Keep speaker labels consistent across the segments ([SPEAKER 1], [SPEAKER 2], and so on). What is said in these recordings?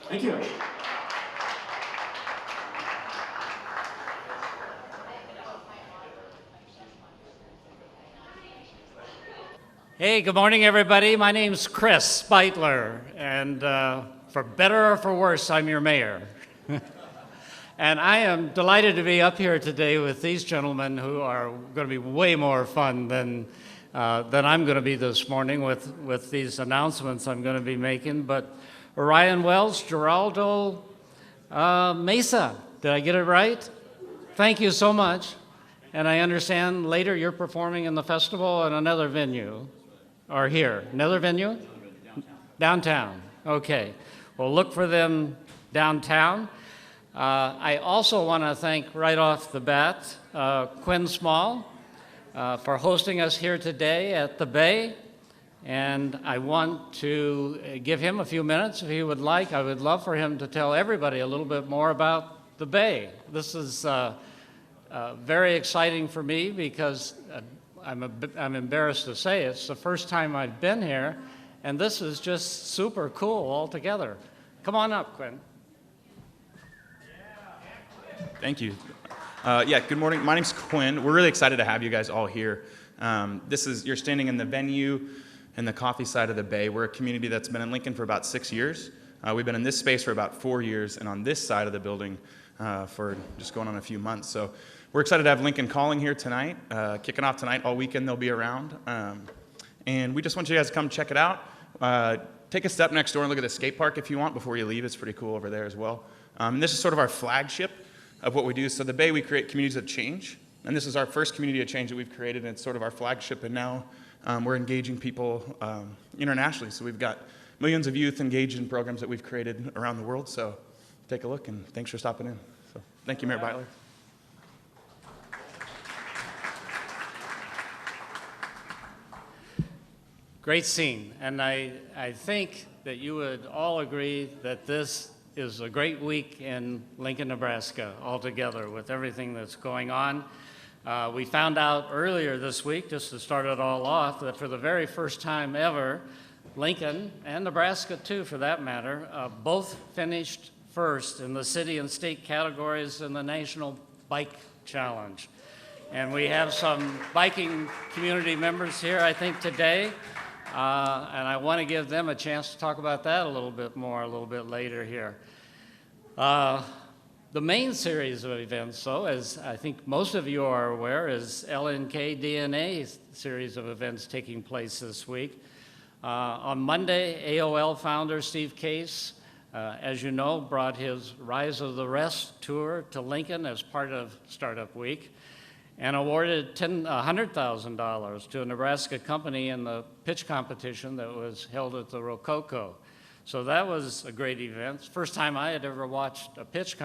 [SPEAKER 1] Thank you. Hey, good morning, everybody. My name's Chris Beitler, and for better or for worse, I'm your mayor. And I am delighted to be up here today with these gentlemen who are going to be way more fun than I'm going to be this morning with these announcements I'm going to be making. But Orion Wells, Geraldo Mesa, did I get it right? Thank you so much. And I understand later you're performing in the festival at another venue, or here. Another venue? Downtown. Okay. Well, look for them downtown. I also want to thank right off the bat Quinn Small for hosting us here today at the Bay. And I want to give him a few minutes if he would like. I would love for him to tell everybody a little bit more about the Bay. This is very exciting for me because I'm embarrassed to say it's the first time I've been here, and this is just super cool altogether. Come on up, Quinn.
[SPEAKER 2] Thank you. Good morning. My name's Quinn. We're really excited to have you guys all here. You're standing in the venue in the coffee side of the Bay. We're a community that's been in Lincoln for about 6 years. We've been in this space for about 4 years, and on this side of the building for just going on a few months. So we're excited to have Lincoln Calling here tonight, kicking off tonight. All weekend they'll be around. And we just want you guys to come check it out. Take a step next door and look at the skate park if you want before you leave. It's pretty cool over there as well. And this is sort of our flagship of what we do. So the Bay, we create communities of change. And this is our first community of change that we've created, and it's sort of our flagship. And now we're engaging people internationally. So we've got millions of youth engaged in programs that we've created around the world. So take a look, and thanks for stopping in. So thank you, Mayor Beitler.
[SPEAKER 1] Great scene, and I think that you would all agree that this is a great week in Lincoln, Nebraska altogether with everything that's going on. We found out earlier this week, just to start it all off, that for the very first time ever, Lincoln, and Nebraska too for that matter, both finished first in the city and state categories in the National Bike Challenge. And we have some biking community members here, I think, today. And I want to give them a chance to talk about that a little bit more a little bit later here. The main series of events, though, as I think most of you are aware, is LNK DNA series of events taking place this week. On Monday, AOL founder Steve Case, as you know, brought his Rise of the Rest tour to Lincoln as part of Startup Week, and awarded $100,000 to a Nebraska company in the pitch competition that was held at the Rococo. So that was a great event. First time I had ever watched a pitch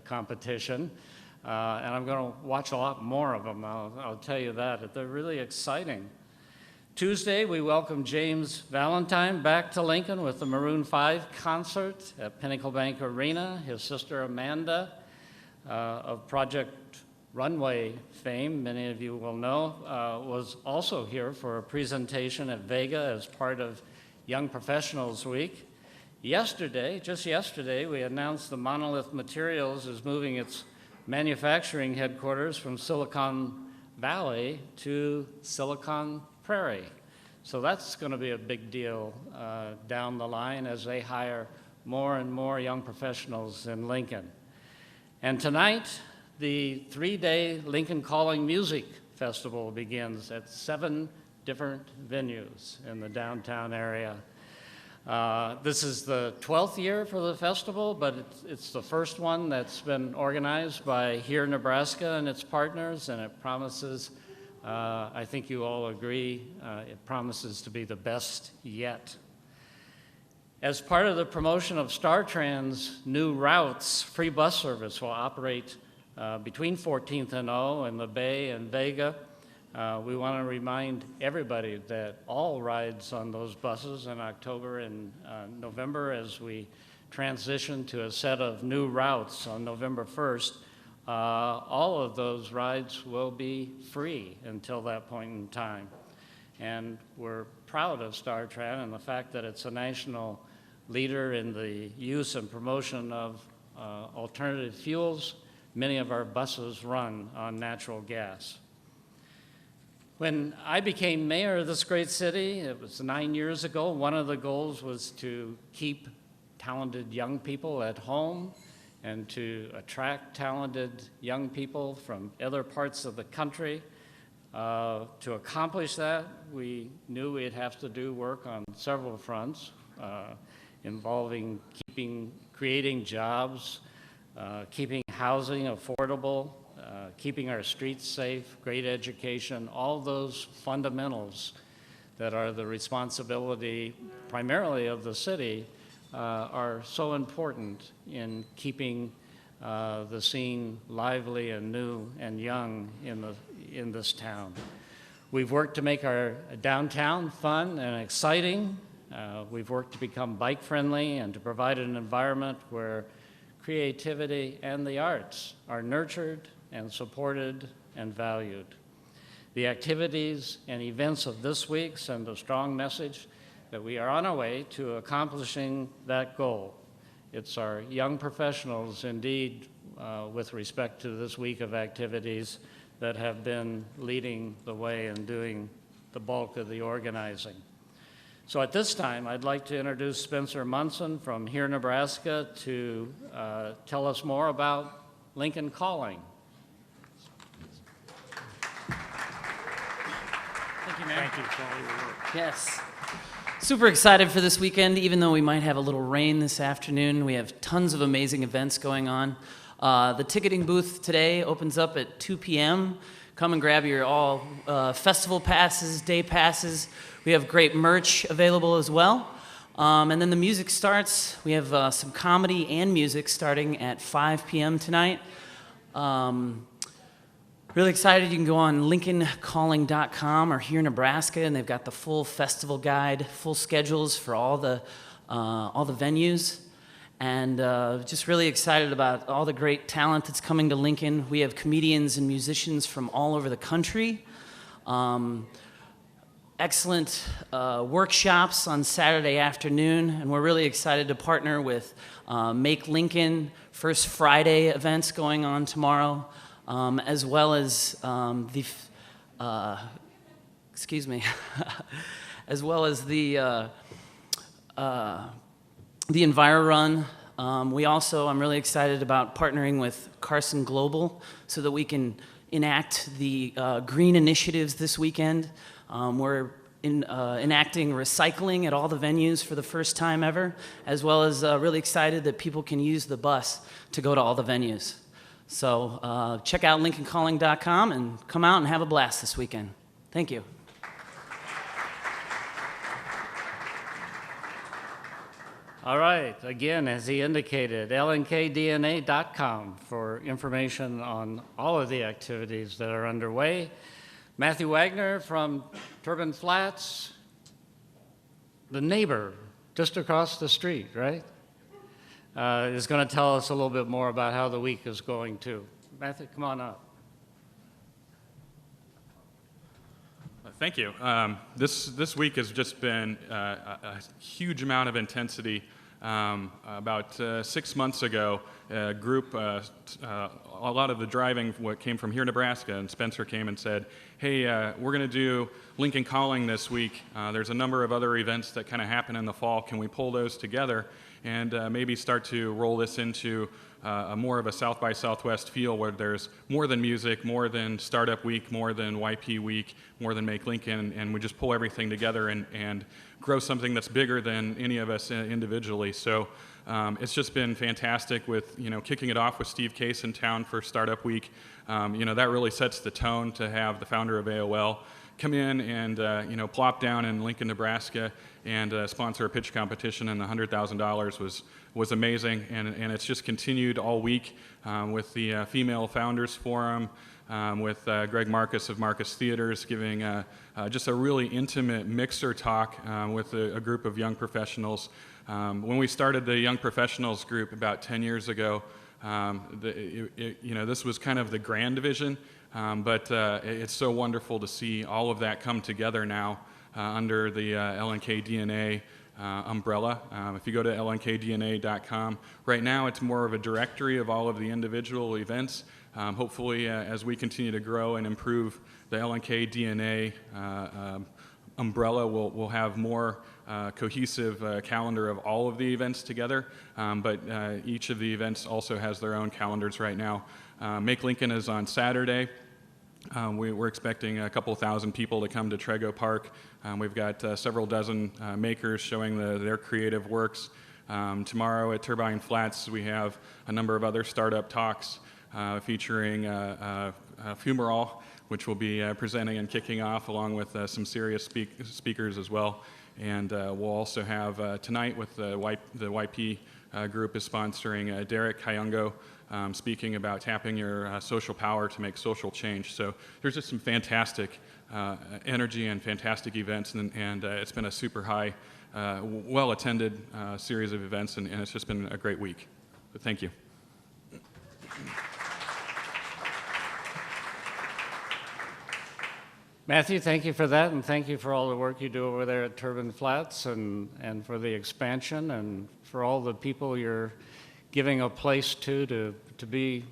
[SPEAKER 1] competition, and I'm going to watch a lot more of them, I'll tell you that. They're really exciting. Tuesday, we welcomed James Valentine back to Lincoln with the Maroon 5 concert at Pinnacle Bank Arena. His sister Amanda of Project Runway fame, many of you will know, was also here for a presentation at Vega as part of Young Professionals Week. Just yesterday, we announced the Monolith Materials is moving its manufacturing headquarters from Silicon Valley to Silicon Prairie. So that's going to be a big deal down the line as they hire more and more young professionals in Lincoln. And tonight, the 3-day Lincoln Calling Music Festival begins at 7 different venues in the downtown area. This is the 12th year for the festival, but it's the first one that's been organized by Here Nebraska and its partners, and it promises, I think you all agree, it promises to be the best yet. As part of the promotion of StarTrans' new routes, free bus service will operate between 14th and O and the Bay and Vega. We want to remind everybody that all rides on those buses in October and November, as we transition to a set of new routes on November 1st, all of those rides will be free until that point in time. And we're proud of StarTran and the fact that it's a national leader in the use and promotion of alternative fuels. Many of our buses run on natural gas. When I became mayor of this great city, it was 9 years ago, one of the goals was to keep talented young people at home and to attract talented young people from other parts of the country. To accomplish that, we knew we'd have to do work on several fronts, involving creating jobs, keeping housing affordable, keeping our streets safe, great education, all those fundamentals that are the responsibility primarily of the city are so important in keeping the scene lively and new and young in this town. We've worked to make our downtown fun and exciting. We've worked to become bike-friendly and to provide an environment where creativity and the arts are nurtured and supported and valued. The activities and events of this week send a strong message that we are on our way to accomplishing that goal. It's our young professionals, indeed, with respect to this week of activities, that have been leading the way and doing the bulk of the organizing. So at this time, I'd like to introduce Spencer Munson from here, Nebraska, to tell us more about Lincoln Calling.
[SPEAKER 3] Thank you, Mayor.
[SPEAKER 1] Thank you for all your work.
[SPEAKER 3] Yes. Super excited for this weekend, even though we might have a little rain this afternoon. We have tons of amazing events going on. The ticketing booth today opens up at 2 p.m. Come and grab your all festival passes, day passes. We have great merch available as well. And then the music starts. We have some comedy and music starting at 5 p.m. tonight. Really excited. You can go on lincolncalling.com or here in Nebraska, and they've got the full festival guide, full schedules for all the venues. And just really excited about all the great talent that's coming to Lincoln. We have comedians and musicians from all over the country. Excellent workshops on Saturday afternoon, and we're really excited to partner with Make Lincoln, First Friday events going on tomorrow, as well as as well as the Enviro-Run. I'm really excited about partnering with Carson Global so that we can enact the green initiatives this weekend. We're enacting recycling at all the venues for the first time ever, as well as really excited that people can use the bus to go to all the venues. So check out lincolncalling.com and come out and have a blast this weekend. Thank you.
[SPEAKER 1] All right, again, as he indicated, lnkdna.com for information on all of the activities that are underway. Matthew Wagner from Turbine Flats, the neighbor just across the street, right? Is going to tell us a little bit more about how the week is going too. Matthew, come on up.
[SPEAKER 4] Thank you. This week has just been a huge amount of intensity. About 6 months ago, a group, a lot of the driving what came from here, Nebraska, and Spencer came and said, hey, we're going to do Lincoln Calling this week. There's a number of other events that kind of happen in the fall. Can we pull those together and maybe start to roll this into more of a South by Southwest feel where there's more than music, more than Startup Week, more than YP Week, more than Make Lincoln, and we just pull everything together and grow something that's bigger than any of us individually. So it's just been fantastic with, kicking it off with Steve Case in town for Startup Week. That really sets the tone to have the founder of AOL come in and, plop down in Lincoln, Nebraska and sponsor a pitch competition, and the $100,000 was amazing, and it's just continued all week with the Female Founders Forum, with Greg Marcus of Marcus Theaters giving just a really intimate mixer talk with a group of young professionals. When we started the Young Professionals group about 10 years ago, this was kind of the grand vision, but it's so wonderful to see all of that come together now under the LNK DNA umbrella. If you go to lnkdna.com, right now it's more of a directory of all of the individual events. Hopefully, as we continue to grow and improve the LNK DNA umbrella, we'll have more cohesive calendar of all of the events together, but each of the events also has their own calendars right now. Make Lincoln is on Saturday. We're expecting a couple thousand people to come to Trego Park. We've got several dozen makers showing their creative works. Tomorrow at Turbine Flats, we have a number of other startup talks featuring Fumarole, which will be presenting and kicking off along with some serious speakers as well. And we'll also have tonight with the YP group is sponsoring Derek Kayungo speaking about tapping your social power to make social change. So there's just some fantastic energy and fantastic events, and it's been a super high, well-attended series of events, and it's just been a great week. So thank you.
[SPEAKER 1] Matthew, thank you for that, and thank you for all the work you do over there at Turbine Flats, and for the expansion, and for all the people you're giving a place to be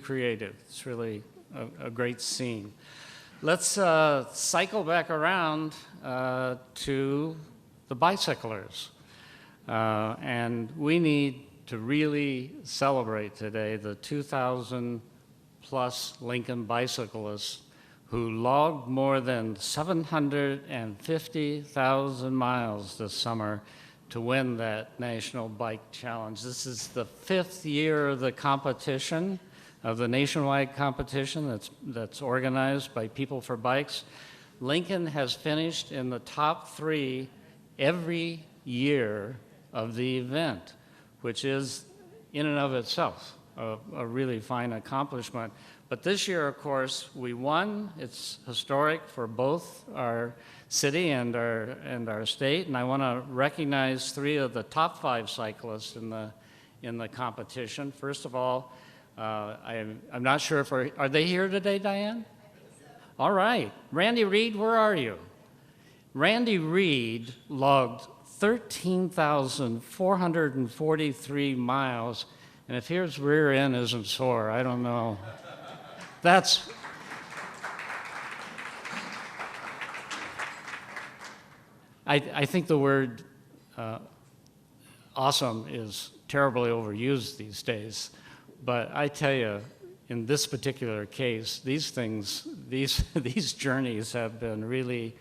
[SPEAKER 1] creative. It's really a great scene. Let's cycle back around to the bicyclers, and we need to really celebrate today the 2,000 plus Lincoln bicyclists who logged more than 750,000 miles this summer to win that National Bike Challenge. This is the 5th year of the competition, of the nationwide competition that's organized by People for Bikes. Lincoln has finished in the top 3 every year of the event, which is in and of itself a really fine accomplishment. But this year, of course, we won. It's historic for both our city and our state. And I want to recognize 3 of the top 5 cyclists in the competition. First of all, I'm not sure if are they here today, Diane? I think so. All right, Randy Reed, where are you? Randy Reed logged 13,443 miles, and if his rear end isn't sore, I don't know. I think the word awesome is terribly overused these days, but I tell you, in this particular case, these journeys have been really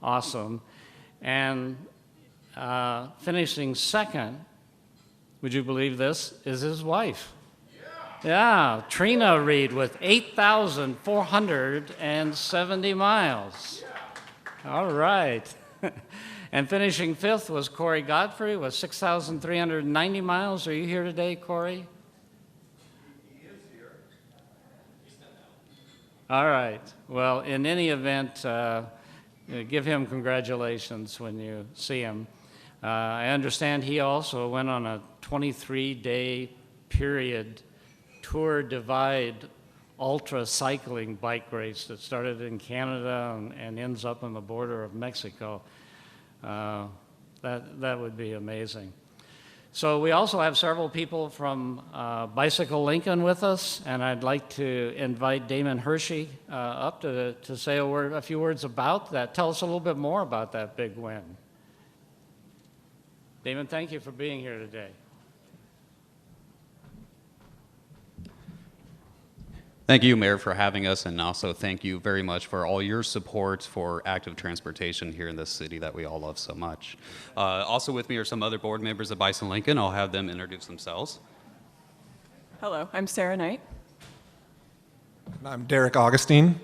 [SPEAKER 1] awesome. And finishing second, would you believe this, is his wife. Yeah, Trina Reed with 8,470 miles. All right. And finishing 5th was Corey Godfrey with 6,390 miles. Are you here today, Corey?
[SPEAKER 5] He is here.
[SPEAKER 1] All right. Well, in any event, give him congratulations when you see him. I understand he also went on a 23-day period Tour Divide ultra cycling bike race that started in Canada and ends up on the border of Mexico. That would be amazing. So we also have several people from Bicycle Lincoln with us, and I'd like to invite Damon Hershey up to say a few words about that. Tell us a little bit more about that big win. Damon, thank you for being here today.
[SPEAKER 6] Thank you, Mayor, for having us, and also thank you very much for all your support for active transportation here in this city that we all love so much. Also with me are some other board members of Bicycle Lincoln. I'll have them introduce themselves.
[SPEAKER 7] Hello, I'm Sarah Knight.
[SPEAKER 5] And I'm Derek Augustine.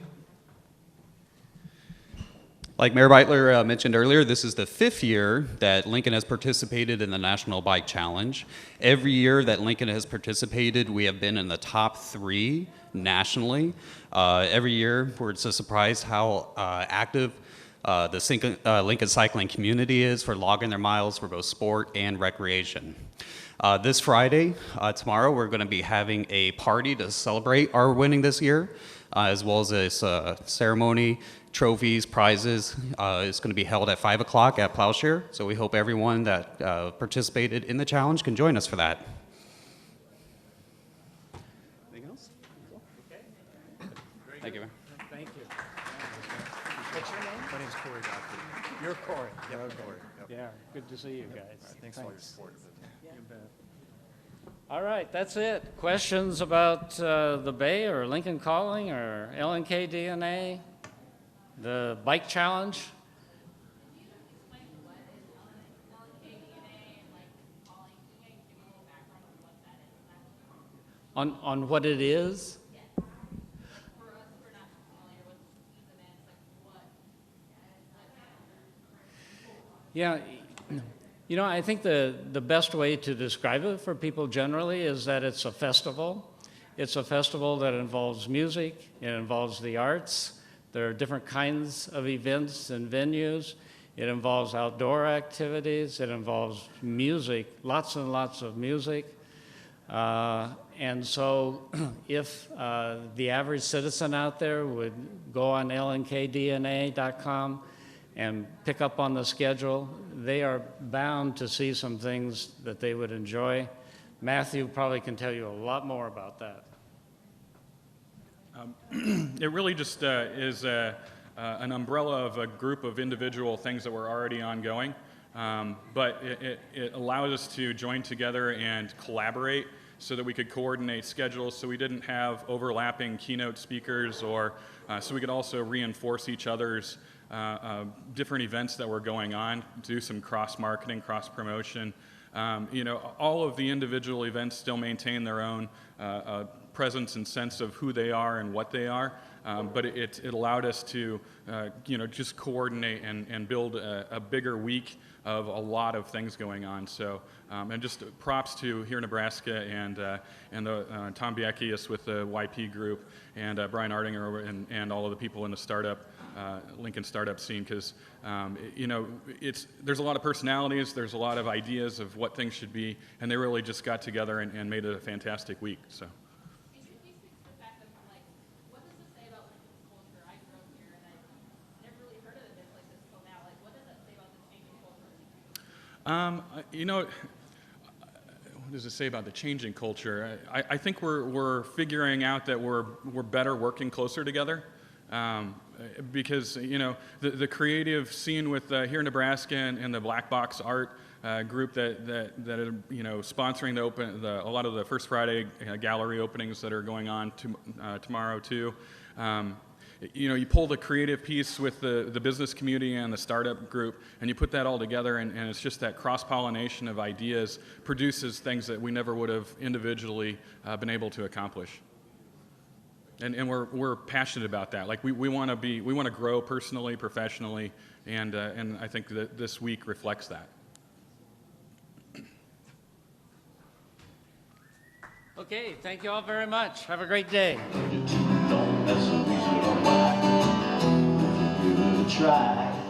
[SPEAKER 6] I'd Like Mayor Beitler mentioned earlier, this is the 5th year that Lincoln has participated in the National Bike Challenge. Every year that Lincoln has participated, we have been in the top 3 nationally. Every year, it's a surprise how active the Lincoln cycling community is for logging their miles for both sport and recreation. This Friday, tomorrow, we're going to be having a party to celebrate our winning this year, as well as a ceremony, trophies, prizes. It's going to be held at 5 o'clock at Plowshare, so we hope everyone that participated in the challenge can join us for that. Anything else? Thank you, Mayor.
[SPEAKER 1] Thank you. What's your name?
[SPEAKER 5] My name's Corey Dockery.
[SPEAKER 1] You're Corey.
[SPEAKER 5] Yeah, I'm Corey. Yep.
[SPEAKER 1] Yeah, good to see you guys.
[SPEAKER 5] Thanks for all your support.
[SPEAKER 1] You bet. All right, that's it. Questions about the Bay or Lincoln Calling or LNK DNA, the bike challenge? On what it is? Yeah, you know, I think the best way to describe it for people generally is that it's a festival. It's a festival that involves music, it involves the arts. There are different kinds of events and venues. It involves outdoor activities. It involves music, lots and lots of music. And so if the average citizen out there would go on lnkdna.com and pick up on the schedule, they are bound to see some things that they would enjoy. Matthew probably can tell you a lot more about that.
[SPEAKER 4] It really just is an umbrella of a group of individual things that were already ongoing, but it allowed us to join together and collaborate so that we could coordinate schedules, so we didn't have overlapping keynote speakers, or so we could also reinforce each other's different events that were going on, do some cross-marketing, cross-promotion. You know, all of the individual events still maintain their own presence and sense of who they are and what they are, but it allowed us to, you know, just coordinate and build a bigger week of a lot of things going on. So, and just props to Here Nebraska and Tom Biekius with the YP group, and Brian Ardinger and all of the people in the startup, Lincoln startup scene, because you know, there's a lot of personalities, there's a lot of ideas of what things should be, and they really just got together and made it a fantastic week. So. You know, what does it say about the changing culture? I think we're figuring out that we're better working closer together, because you know the creative scene with Here in Nebraska and the Black Box Art group that are, you know, sponsoring a lot of the First Friday gallery openings that are going on tomorrow too. You know, you pull the creative piece with the business community and the startup group, and you put that all together, and it's just that cross-pollination of ideas produces things that we never would have individually been able to accomplish. And we're passionate about that. Like we want to grow personally, professionally, and I think that this week reflects that.
[SPEAKER 1] Okay, thank you all very much. Have a great day.
[SPEAKER 8] Don't mess with me, so don't lie. Give it a try.